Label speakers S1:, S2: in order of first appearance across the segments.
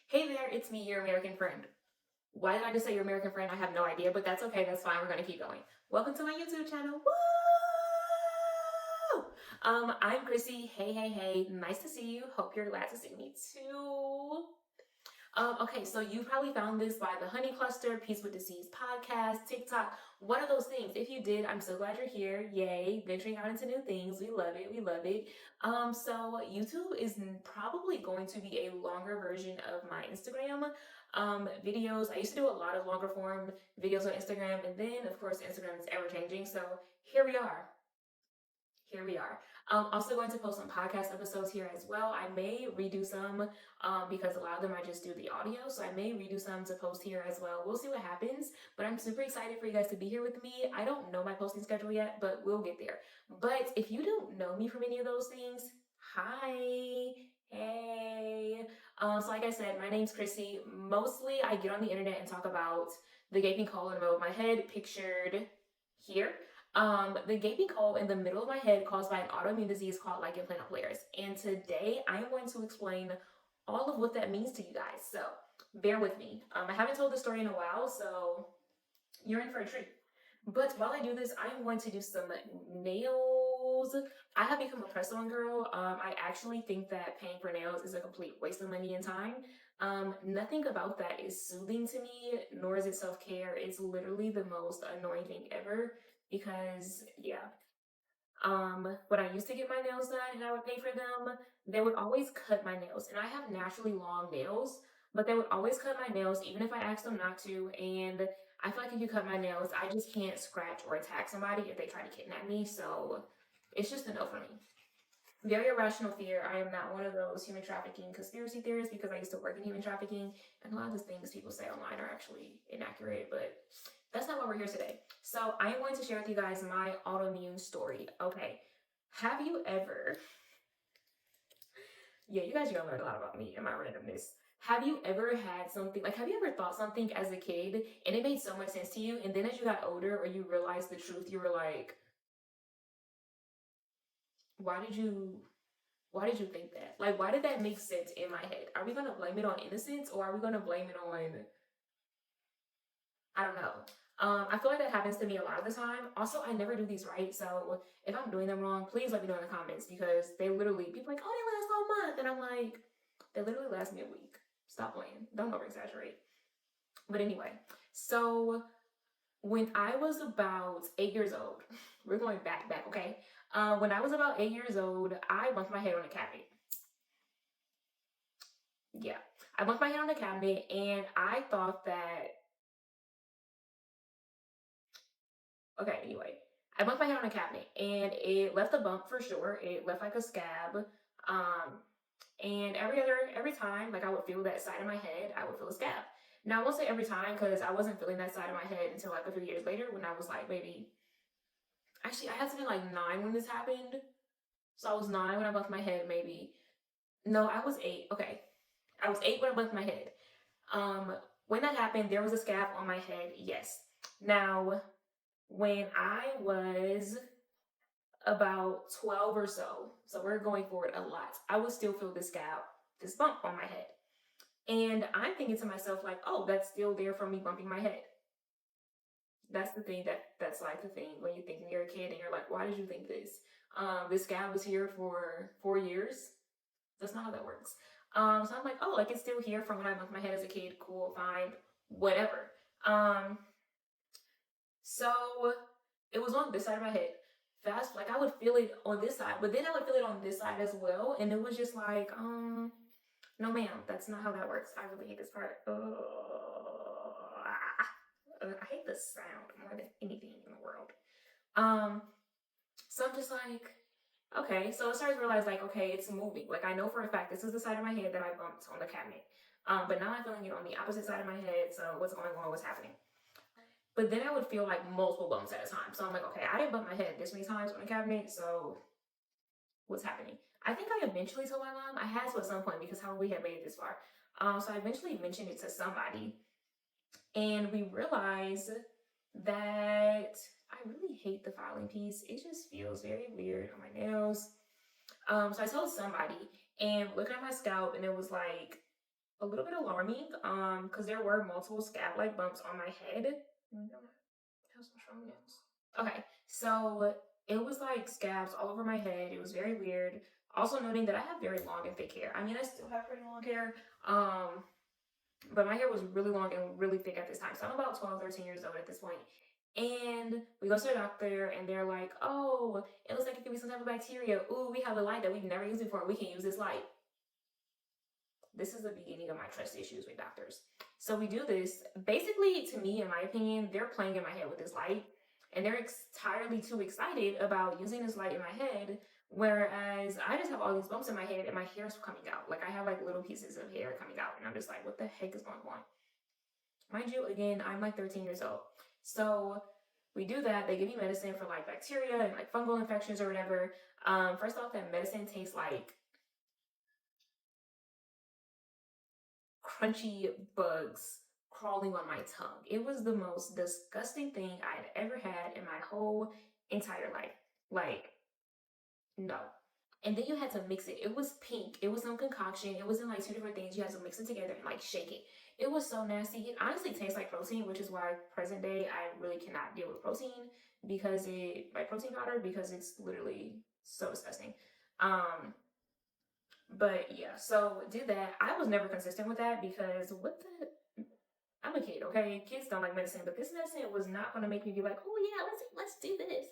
S1: Hey there, it's me, your American friend. Why did I just say your American friend? I have no idea, but that's okay. That's fine. We're going to keep going. Welcome to my YouTube channel. Woo! I'm Chrissy. Hey, hey, hey. Nice to see you. Hope you're glad to see me too. Okay, so you probably found this by the Honey Cluster, Peace with Disease podcast, TikTok, one of those things. If you did, I'm so glad you're here. Yay, venturing out into new things. We love it. We love it. So YouTube is probably going to be a longer version of my Instagram videos. I used to do a lot of longer form videos on Instagram, and then of course Instagram is ever changing. So here we are. Here we are. Also going to post some podcast episodes here as well. I may redo some because a lot of them I just do the audio. So I may redo some to post here as well. We'll see what happens. But I'm super excited for you guys to be here with me. I don't know my posting schedule yet, but we'll get there. But if you don't know me from any of those things, hi. Hey. So like I said, my name's Chrissy. Mostly I get on the internet and talk about the gaping hole in the middle of my head, pictured here. The gaping hole in the middle of my head caused by an autoimmune disease called lichen plantar. And today I am going to explain all of what that means to you guys. So bear with me. I haven't told the story in a while, so you're in for a treat. But while I do this, I'm going to do some nails. I have become a press-on girl. I actually think that paying for nails is a complete waste of money and time. Nothing about that is soothing to me, nor is it self-care. It's literally the most annoying thing ever because, yeah. When I used to get my nails done and I would pay for them, they would always cut my nails. And I have naturally long nails, but they would always cut my nails even if I asked them not to. And I feel like if you cut my nails, I just can't scratch or attack somebody if they try to kidnap me. So it's just a no for me. Very irrational fear. I am not one of those human trafficking conspiracy theorists because I used to work in human trafficking, and a lot of the things people say online are actually inaccurate, but that's not why we're here today. So I am going to share with you guys my autoimmune story. Okay. Have you ever, yeah, you guys are gonna learn a lot about me and my randomness. Have you ever had something, like, have you ever thought something as a kid and it made so much sense to you, and then as you got older or you realized the truth, you were like, why did you why did you think that? Like, why did that make sense in my head? Are we gonna blame it on innocence or are we gonna blame it on, I don't know. I feel like that happens to me a lot of the time. Also, I never do these right. So if I'm doing them wrong, please let me know in the comments because they literally, people are like, oh, they last all month. And I'm like, they literally last me a week. Stop playing. Don't over exaggerate. But anyway, so when I was about 8 years old, we're going back, okay? When I was about 8 years old, I bumped my head on a cabinet. Yeah, I bumped my head on the cabinet and I thought that, okay, anyway, I bumped my head on a cabinet and it left a bump for sure. It left like a scab. Um, and every time, like I would feel that side of my head, I would feel a scab. Now I won't say every time because I wasn't feeling that side of my head until like a few years later when I was like maybe, actually I had to be like 9 when this happened. So I was 9 when I bumped my head maybe. No, I was 8. Okay. I was 8 when I bumped my head. Um, when that happened, there was a scab on my head. Yes. Now, when I was about 12 or so we're going forward a lot, I would still feel this scab, this bump on my head. And I'm thinking to myself, like, oh, that's still there from me bumping my head. That's the thing that's like the thing when you think you're a kid and you're like, why did you think this? This scab was here for 4 years. That's not how that works. So I'm like, oh, like it's still here from when I bumped my head as a kid. Cool, fine, whatever. Um, so it was on this side of my head. Fast, like I would feel it on this side, but then I would feel it on this side as well, and it was just like, no, ma'am, that's not how that works. I really hate this part. I hate the sound more than anything in the world. Um, so I'm just like, okay. So I started to realize, like, okay, it's moving. Like I know for a fact this is the side of my head that I bumped on the cabinet. But now I'm feeling it on the opposite side of my head. So what's going on? What's happening? But then I would feel like multiple bumps at a time. So I'm like, okay, I didn't bump my head this many times on the cabinet. So what's happening? I think I eventually told my mom. I had to at some point because how we had made it this far. So I eventually mentioned it to somebody, and we realized that I really hate the filing piece. It just feels very weird on my nails. So I told somebody and looking at my scalp, and it was like a little bit alarming, because there were multiple scab-like bumps on my head. Okay, so it was like scabs all over my head. It was very weird. Also noting that I have very long and thick hair. I mean, I still have pretty long hair, but my hair was really long and really thick at this time. So I'm about 12, 13 years old at this point. And we go to the doctor and they're like, oh, it looks like it could be some type of bacteria. Ooh, we have a light that we've never used before. We can use this light. This is the beginning of my trust issues with doctors. So we do this. Basically, to me, in my opinion, they're playing in my head with this light. And they're entirely too excited about using this light in my head. Whereas I just have all these bumps in my head and my hair's coming out. Like I have like little pieces of hair coming out. And I'm just like, what the heck is going on? Mind you, again, I'm like 13 years old. So we do that. They give me medicine for like bacteria and like fungal infections or whatever. First off, that medicine tastes like crunchy bugs crawling on my tongue. It was the most disgusting thing I had ever had in my whole entire life. Like, no. And then you had to mix it. It was pink. It was some concoction. It was in like two different things. You had to mix it together and like shake it. It was so nasty. It honestly tastes like protein, which is why present day I really cannot deal with protein like protein powder, because it's literally so disgusting. But yeah, so did that. I was never consistent with that because I'm a kid, okay? Kids don't like medicine, but this medicine was not going to make me be like, oh yeah, let's do this.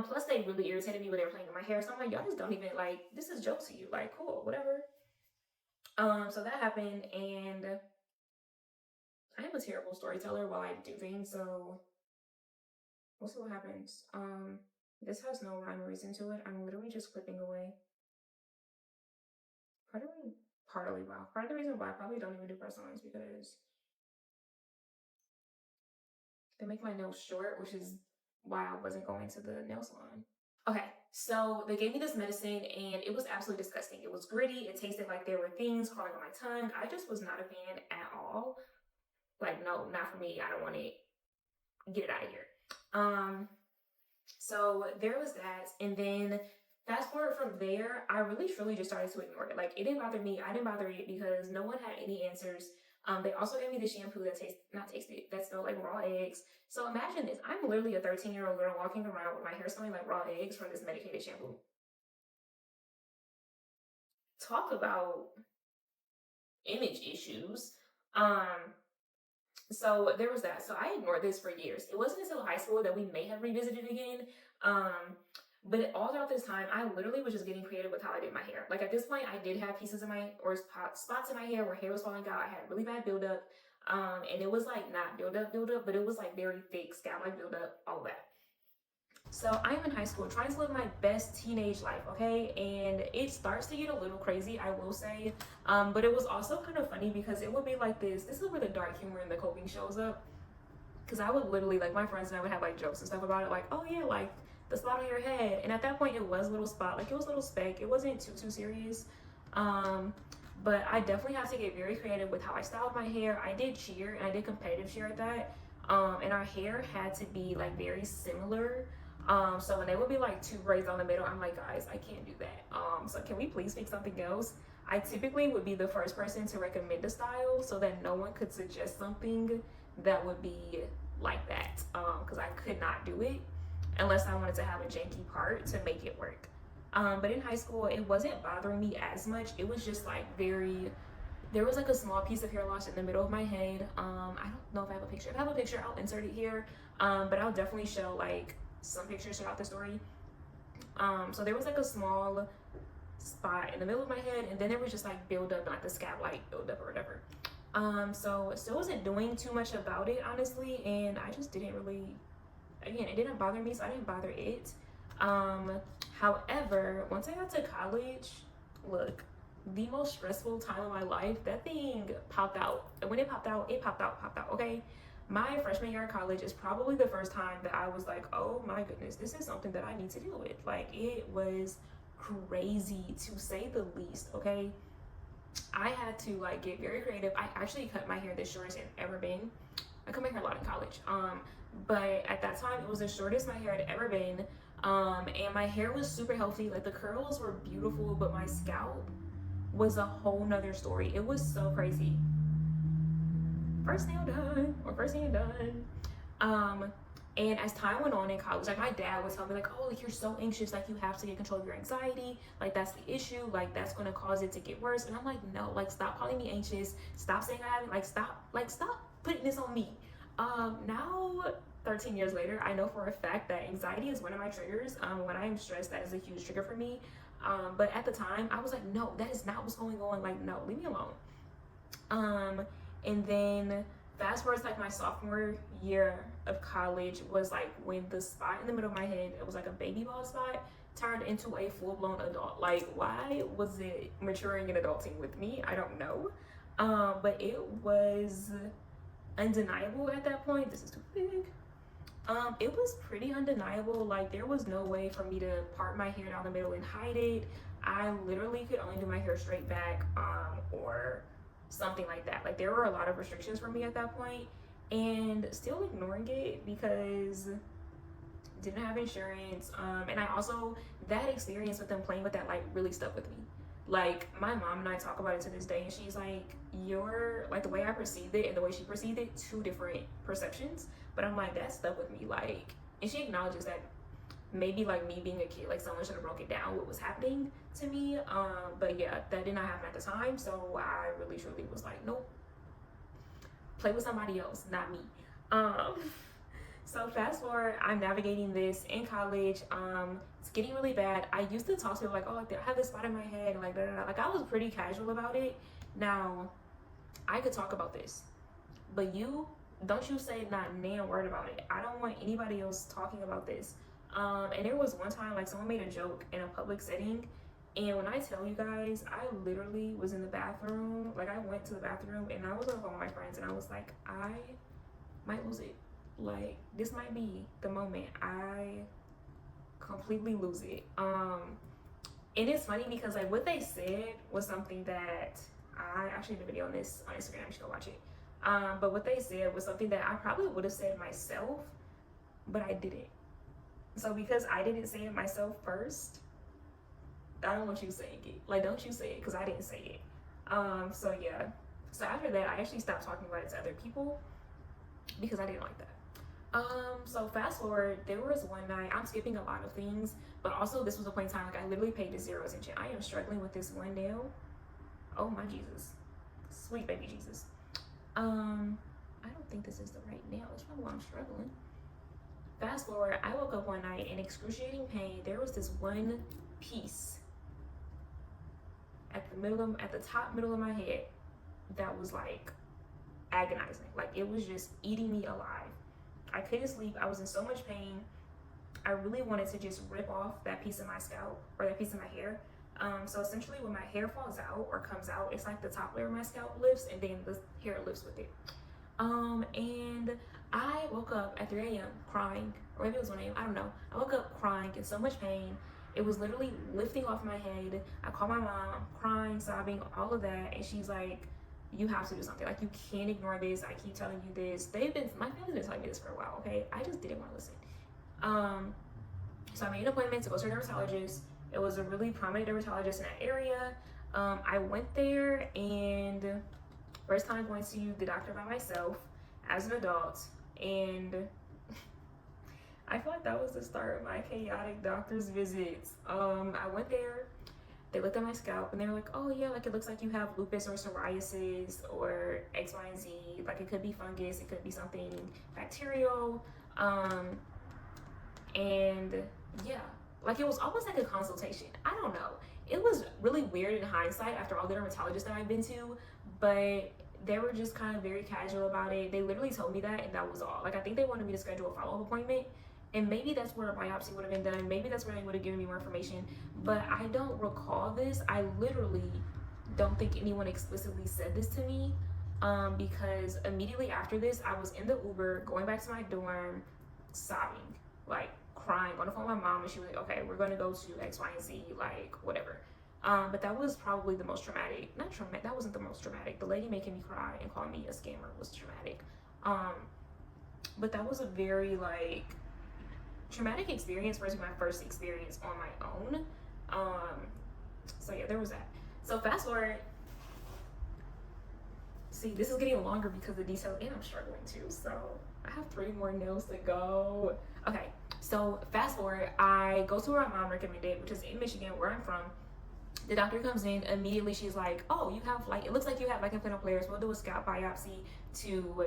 S1: Plus they really irritated me when they were playing in my hair. So I'm like, y'all just don't even like, this is jokes to you. Like, cool, whatever. So that happened, and I am a terrible storyteller while I do things, so we'll see what happens. This has no rhyme or reason to it. I'm literally just clipping away. Part of the reason why I probably don't even do press ons because they make my nails short, which is why I wasn't going to the nail salon. Okay, so they gave me this medicine and it was absolutely disgusting. It was gritty. It tasted like there were things crawling on my tongue. I just was not a fan at all. Like, no, not for me. I don't want it. Get it out of here. So there was that. And then fast forward from there, I really truly just started to ignore it. Like, it didn't bother me. I didn't bother it because no one had any answers. They also gave me the shampoo that that smelled like raw eggs. So imagine this. I'm literally a 13-year-old girl walking around with my hair smelling like raw eggs from this medicated shampoo. Talk about image issues. So there was that. So I ignored this for years. It wasn't until high school that we may have revisited again. But all throughout this time, I literally was just getting creative with how I did my hair. Like at this point, I did have pieces in spots in my hair where hair was falling out. I had really bad buildup. And it was like not buildup, but it was like very thick, scab-like buildup, all of that. So I am in high school trying to live my best teenage life, okay? And it starts to get a little crazy, I will say. But it was also kind of funny because it would be like this. This is where the dark humor and the coping shows up. Because I would literally, like my friends and I would have like jokes and stuff about it. Like, oh yeah, like the spot on your head. And at that point it was a little spot. Like it was a little speck. It wasn't too serious. But I definitely have to get very creative with how I styled my hair. I did cheer and I did competitive cheer at that. And our hair had to be like very similar. So when they would be like two braids on the middle, I'm like, guys, I can't do that. So can we please pick something else? I typically would be the first person to recommend a style so that no one could suggest something that would be like that. Because I could not do it unless I wanted to have a janky part to make it work. But in high school, it wasn't bothering me as much. It was just like there was like a small piece of hair loss in the middle of my head. I don't know if I have a picture. If I have a picture, I'll insert it here. But I'll definitely show like some pictures throughout the story. So there was like a small spot in the middle of my head, and then there was just like buildup, like the scab-like buildup or whatever. So still wasn't doing too much about it, honestly, and I just didn't really, again, it didn't bother me, so I didn't bother it. However, once I got to college, look, the most stressful time of my life, that thing popped out. And when it popped out, okay? My freshman year in college is probably the first time that I was like, oh my goodness, this is something that I need to deal with. Like, it was crazy to say the least, okay? I had to like get very creative. I actually cut my hair the shortest it's ever been. I cut my hair a lot in college. But at that time, it was the shortest my hair had ever been. And my hair was super healthy. Like the curls were beautiful, but my scalp was a whole nother story. It was so crazy. First nail done, or first hand done. And as time went on in college, like my dad would tell me, like, oh, like you're so anxious, like you have to get control of your anxiety, like that's the issue, like that's gonna cause it to get worse. And I'm like, no, like stop calling me anxious, stop saying I haven't, stop putting this on me. Now 13 years later, I know for a fact that anxiety is one of my triggers. When I am stressed, that is a huge trigger for me. But at the time, I was like, no, that is not what's going on. Like, no, leave me alone. And then fast forward to like my sophomore year of college was like when the spot in the middle of my head, it was like a baby bald spot, turned into a full-blown adult. Like, why was it maturing and adulting with me? I don't know. But it was undeniable at that point. This is too big. It was pretty undeniable. Like, there was no way for me to part my hair down the middle and hide it. I literally could only do my hair straight back, or something like that. Like, there were a lot of restrictions for me at that point, and still ignoring it because didn't have insurance. And I also, that experience with them playing with that light really stuck with me. Like, my mom and I talk about it to this day, and she's like, you're like, the way I perceived it and the way she perceived it, two different perceptions. But I'm like, that stuck with me. Like, and she acknowledges that maybe like me being a kid, like someone should have broke it down what was happening to me. But yeah, that did not happen at the time. So I really truly was like, nope, play with somebody else, not me. So fast forward, I'm navigating this in college. It's getting really bad. I used to talk to people like, oh, I have this spot in my head, and like, da, da, da. Like, I was pretty casual about it. Now, I could talk about this, but don't you say not a damn word about it. I don't want anybody else talking about this. And there was one time, like, someone made a joke in a public setting, and when I tell you guys, I literally was in the bathroom. Like, I went to the bathroom, and I was on the phone with my friends, and I was like, I might lose it. Like, this might be the moment I completely lose it. And it's funny because, like, what they said was something that I actually did a video on this on Instagram. You should go watch it. But what they said was something that I probably would have said myself, but I didn't. So because I didn't say it myself first, I don't want you saying it. Like, don't you say it, because I didn't say it. So yeah. So after that, I actually stopped talking about it to other people because I didn't like that. So fast forward, there was one night, I'm skipping a lot of things, but also this was a point in time, like, I literally paid this zero attention. I am struggling with this one nail. Oh my Jesus. Sweet baby Jesus. I don't think this is the right nail. That's probably why I'm struggling. Fast forward, I woke up one night in excruciating pain. There was this one piece at the top middle of my head that was like agonizing. Like, it was just eating me alive. I couldn't sleep. I was in so much pain. I really wanted to just rip off that piece of my scalp, or that piece of my hair. So essentially when my hair falls out or comes out, it's like the top layer of my scalp lifts, and then the hair lifts with it. And I woke up at 3 a.m. crying, or maybe it was 1 a.m. I don't know. I woke up crying in so much pain. It was literally lifting off my head. I called my mom, crying, sobbing, all of that, and she's like, you have to do something. Like, you can't ignore this. I keep telling you this. My family's been telling me this for a while, okay? I just didn't want to listen. So I made an appointment to go to a dermatologist. It was a really prominent dermatologist in that area. I went there, and first time going to the doctor by myself as an adult, and I feel like that was the start of my chaotic doctor's visits. I went there, they looked at my scalp, and they were like, oh yeah, like, it looks like you have lupus or psoriasis or X, Y, and Z. Like, it could be fungus, it could be something bacterial. And yeah, like, it was almost like a consultation. I don't know. It was really weird in hindsight after all the dermatologists that I've been to, but they were just kind of very casual about it. They literally told me that, and that was all. Like, I think they wanted me to schedule a follow-up appointment, and maybe that's where a biopsy would have been done. Maybe that's where they would have given me more information, but I don't recall this. I literally don't think anyone explicitly said this to me, because immediately after this, I was in the Uber going back to my dorm, sobbing, like, crying on the phone with my mom, and she was like, okay, we're going to go to X, Y, and Z, like, whatever. But that was probably the most traumatic. Not traumatic, that wasn't the most traumatic. The lady making me cry and calling me a scammer was traumatic. But that was a very, like, traumatic experience versus my first experience on my own. So yeah, there was that. So So fast forward. See, this is getting longer because the detail, and I'm struggling too. So I have 3 more nails to go. Okay, so fast forward, I go to where my mom recommended, which is in Michigan, where I'm from. The doctor comes in, immediately she's like, oh, you have like, it looks like you have like implanted players. We'll do a scalp biopsy to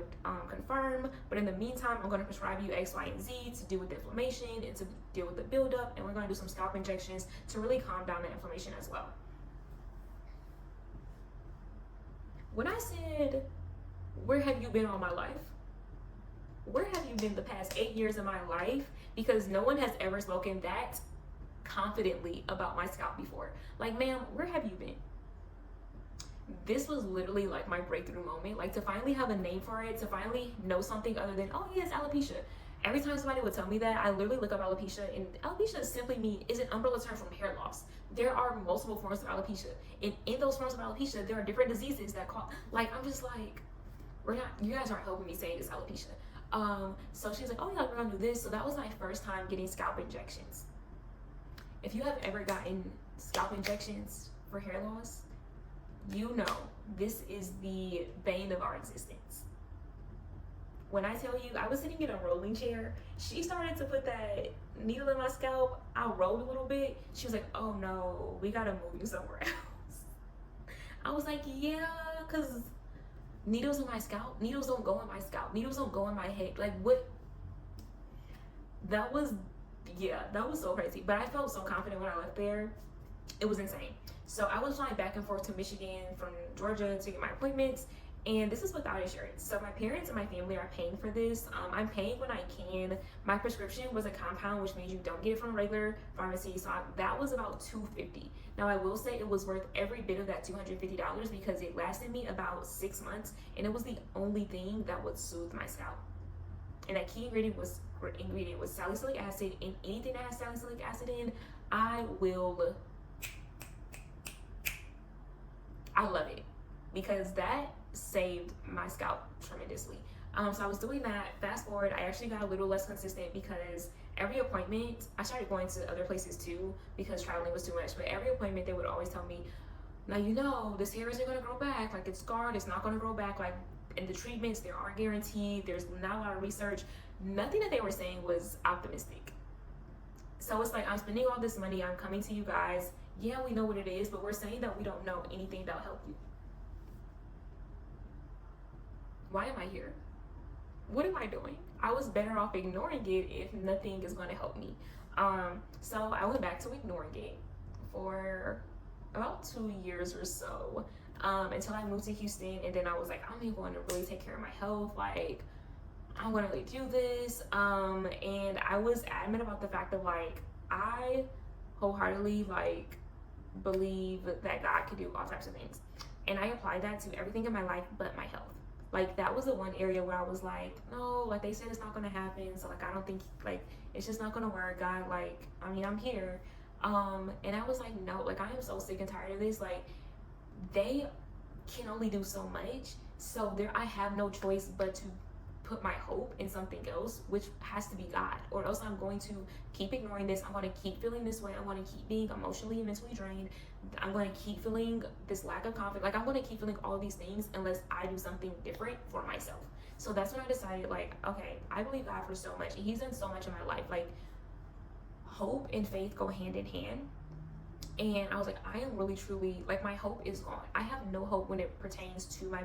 S1: confirm. But in the meantime, I'm going to prescribe you X, Y, and Z to deal with the inflammation and to deal with the buildup. And we're going to do some scalp injections to really calm down the inflammation as well. When I said, where have you been all my life? Where have you been the past 8 years of my life? Because no one has ever spoken that confidently about my scalp before. Like, ma'am, where have you been? This was literally like my breakthrough moment. Like, to finally have a name for it, to finally know something other than, oh yes, alopecia. Every time somebody would tell me that, I literally look up alopecia, and alopecia simply is an umbrella term from hair loss. There are multiple forms of alopecia, and in those forms of alopecia, there are different diseases that cause. Like, I'm just like, you guys aren't helping me saying it's alopecia. So she's like, oh yeah, we're gonna do this. So that was my first time getting scalp injections. If you have ever gotten scalp injections for hair loss, you know this is the bane of our existence. When I tell you, I was sitting in a rolling chair. She started to put that needle in my scalp. I rolled a little bit. She was like, oh no, we gotta move you somewhere else. I was like, yeah, because needles in my scalp, needles don't go in my scalp, needles don't go in my head. Like, what? That was so crazy. But I felt so confident when I left there. It was insane. So I was flying back and forth to Michigan from Georgia to get my appointments, and this is without insurance. So my parents and my family are paying for this. I'm paying when I can. My prescription was a compound, which means you don't get it from a regular pharmacy. So that was about $250. Now I will say it was worth every bit of that $250 because it lasted me about 6 months, and it was the only thing that would soothe my scalp. And that key ingredient was salicylic acid, and anything that has salicylic acid in, I love it, because that saved my scalp tremendously. So I was doing that. Fast forward, I actually got a little less consistent because every appointment, I started going to other places too because traveling was too much, but every appointment they would always tell me, now you know this hair isn't going to grow back, like it's scarred, it's not going to grow back, like, and the treatments, they aren't guaranteed, there's not a lot of research. Nothing that they were saying was optimistic. So it's like, I'm spending all this money, I'm coming to you guys, yeah, we know what it is, but we're saying that we don't know anything that'll help you. Why am I here? What am I doing? I was better off ignoring it if nothing is going to help me. So I went back to ignoring it for about 2 years or so, until I moved to Houston, and then I was like, I'm going to really take care of my health. Like, I'm going to really do this. And I was adamant about the fact that, like, I wholeheartedly, like, believe that God could do all types of things. And I applied that to everything in my life but my health. Like, that was the one area where I was like, no, like, they said it's not going to happen. So, like, I don't think, like, it's just not going to work. God, like, I mean, I'm here. And I was like, no, like, I am so sick and tired of this. Like, they can only do so much. So I have no choice but to put my hope in something else, which has to be God, or else I'm going to keep ignoring this. I'm going to keep feeling this way. I'm going to keep being emotionally and mentally drained. I'm going to keep feeling this lack of confidence. Like, I'm going to keep feeling all these things unless I do something different for myself. So that's when I decided, like, okay, I believe God for so much, and He's done so much in my life. Like, hope and faith go hand in hand. And I was like, I am really truly, like, my hope is gone. I have no hope when it pertains to my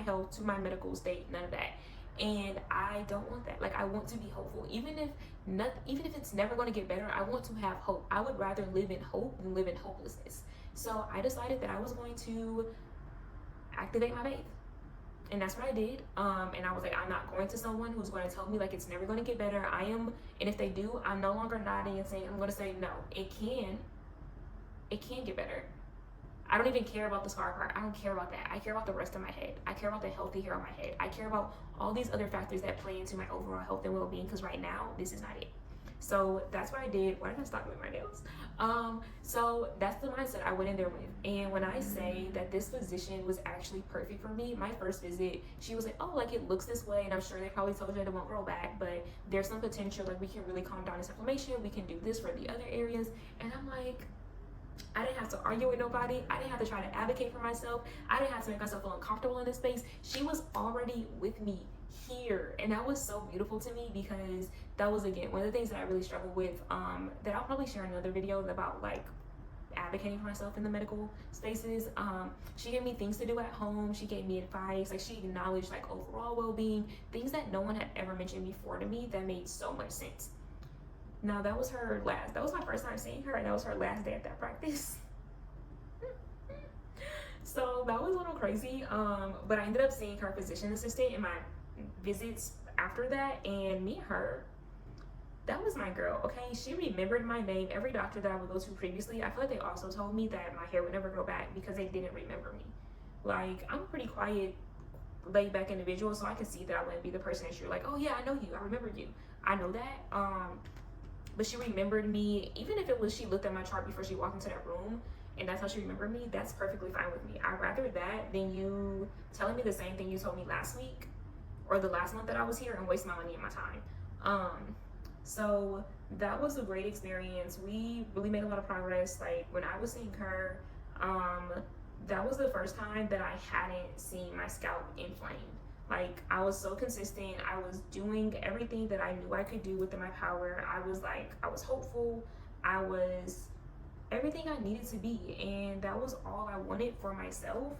S1: health, to my medical state, none of that. And I don't want that. Like, I want to be hopeful. Even if it's never going to get better, I want to have hope. I would rather live in hope than live in hopelessness. So I decided that I was going to activate my faith. And that's what I did. And I was like, I'm not going to someone who's going to tell me, like, it's never going to get better. And if they do, I'm no longer nodding and saying, I'm going to say, no, it can get better. I don't even care about the scar part. I don't care about that. I care about the rest of my head. I care about the healthy hair on my head. I care about all these other factors that play into my overall health and well-being, because right now, this is not it. So that's what I did. Why did I stop doing my nails? So that's the mindset I went in there with. And when I say that this physician was actually perfect for me, my first visit, she was like, oh, like, it looks this way, and I'm sure they probably told you that it won't grow back, but there's some potential, like, we can really calm down this inflammation. We can do this for the other areas. And I'm like, I didn't have to argue with nobody. I didn't have to try to advocate for myself. I didn't have to make myself feel uncomfortable in this space. She was already with me here. And that was so beautiful to me, because that was, again, one of the things that I really struggled with, that I'll probably share in another video about, like, advocating for myself in the medical spaces. She gave me things to do at home. She gave me advice. Like, she acknowledged, like, overall well-being, things that no one had ever mentioned before to me that made so much sense. Now, that was my first time seeing her, and that was her last day at that practice. So that was a little crazy. But I ended up seeing her physician assistant in my visits after that, and me and her, that was my girl, okay? She remembered my name. Every doctor that I would go to previously, I feel like they also told me that my hair would never grow back because they didn't remember me. Like, I'm a pretty quiet, laid back individual, so I can see that I wouldn't be the person that you're like, oh yeah, I know you, I remember you. I know that. But she remembered me, even if it was she looked at my chart before she walked into that room and that's how she remembered me, that's perfectly fine with me. I'd rather that than you telling me the same thing you told me last week or the last month that I was here and waste my money and my time. So that was a great experience. We really made a lot of progress. Like, when I was seeing her, that was the first time that I hadn't seen my scalp inflamed. Like, I was so consistent. I was doing everything that I knew I could do within my power. I was hopeful. I was everything I needed to be. And that was all I wanted for myself.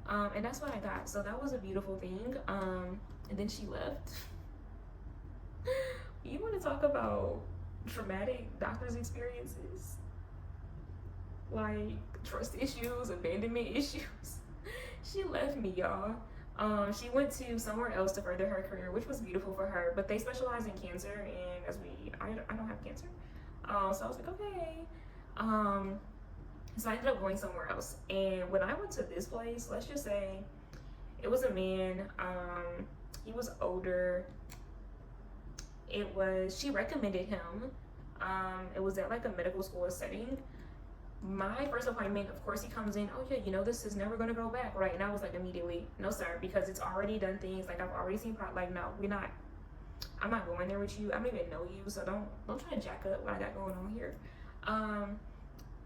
S1: And that's what I got. So that was a beautiful thing. And then she left. You want to talk about traumatic doctor's experiences? Like, trust issues, abandonment issues. She left me, y'all. She went to somewhere else to further her career, which was beautiful for her, but they specialize in cancer, and I don't have cancer. So I was like, okay. So I ended up going somewhere else. And when I went to this place, let's just say it was a man. He was older. She recommended him. It was at like a medical school setting. My first appointment, of course, he comes in, oh yeah, you know, this is never going to go back, right? And I was like, immediately, no sir, because it's already done things. Like, I've already seen, like, no, I'm not going there with you. I don't even know you, so don't try to jack up what I got going on here.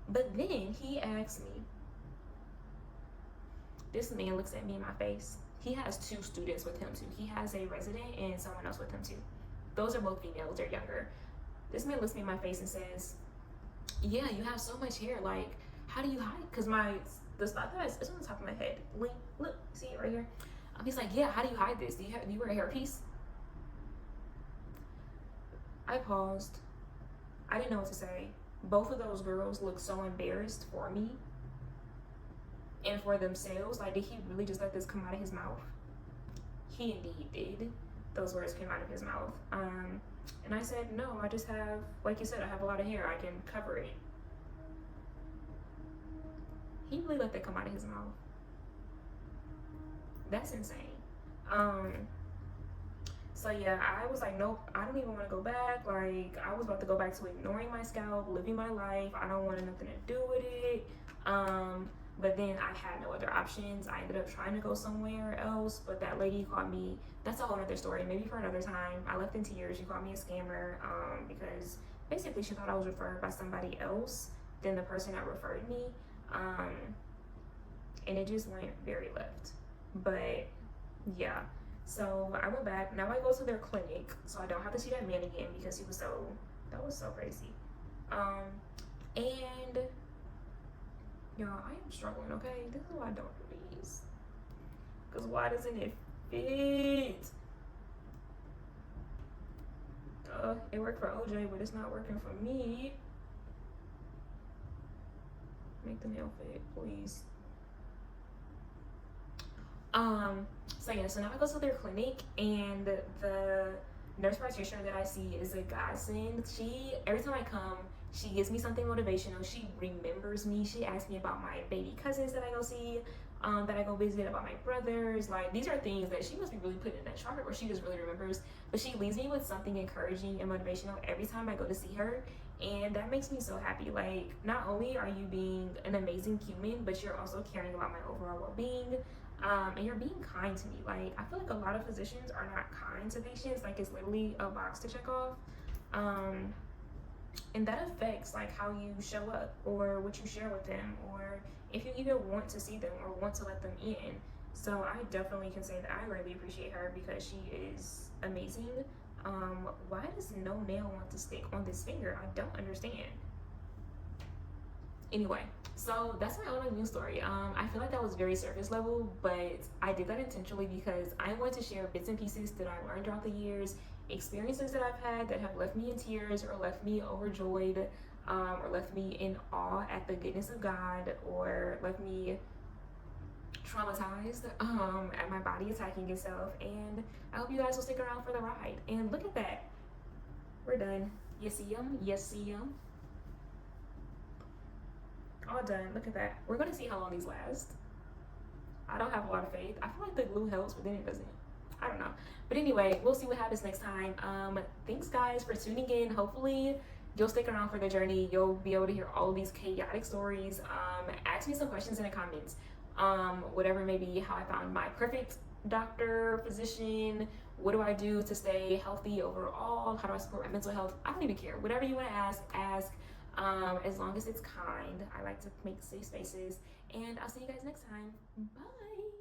S1: But then he asked me, this man looks at me in my face. He has 2 students with him too. He has a resident and someone else with him too. Those are both females, they're younger. This man looks me in my face and says, yeah, you have so much hair, like, how do you hide? Because the spot that it's on the top of my head. Look, see it right here? He's like, yeah, how do you hide this? Do you wear a hairpiece? I paused. I didn't know what to say. Both of those girls looked so embarrassed for me and for themselves. Like, did he really just let this come out of his mouth? He indeed did. Those words came out of his mouth. And I said, no, I just have, like you said, I have a lot of hair. I can cover it. He really let that come out of his mouth. That's insane. So yeah, I was like, nope, I don't even want to go back. Like, I was about to go back to ignoring my scalp, living my life. I don't want nothing to do with it. But then I had no other options. I ended up trying to go somewhere else, but that lady called me. That's a whole other story, maybe for another time. I left in tears. She called me a scammer, because basically she thought I was referred by somebody else than the person that referred me. And it just went very left. But yeah, so I went back. Now I go to their clinic, so I don't have to see that man again because that was so crazy. And y'all, I am struggling, okay? This is why I don't do these. Because why doesn't it fit? It worked for OJ, but it's not working for me. Make the nail fit, please. So yeah, so now I go to their clinic, and the nurse practitioner that I see is a godsend. Every time I come, she gives me something motivational. She remembers me. She asks me about my baby cousins that I go see, that I go visit, about my brothers. Like, these are things that she must be really putting in that chart, or she just really remembers. But she leaves me with something encouraging and motivational every time I go to see her. And that makes me so happy. Like, not only are you being an amazing human, but you're also caring about my overall well-being. And you're being kind to me. Like, I feel like a lot of physicians are not kind to patients. Like, it's literally a box to check off. and that affects like how you show up or what you share with them, or if you even want to see them or want to let them in. So I definitely can say that I really appreciate her because she is amazing. Why does no nail want to stick on this finger? I don't understand. Anyway, so that's my autoimmune story. I feel like that was very surface level, but I did that intentionally because I want to share bits and pieces that I learned throughout the years, experiences that I've had that have left me in tears or left me overjoyed, or left me in awe at the goodness of God, or left me traumatized at my body attacking itself. And I hope you guys will stick around for the ride. And look at that, we're done. You see them? You see them? All done. Look at that. We're gonna see how long these last. I don't have a lot of faith. I feel like the glue helps, but then it doesn't. I don't know. But anyway, we'll see what happens next time. Thanks guys for tuning in. Hopefully you'll stick around for the journey. You'll be able to hear all of these chaotic stories. Ask me some questions in the comments. Whatever may be, how I found my perfect doctor, physician, what do I do to stay healthy overall, how do I support my mental health? I don't even care. Whatever you want to ask. As long as it's kind. I like to make safe spaces, and I'll see you guys next time. Bye.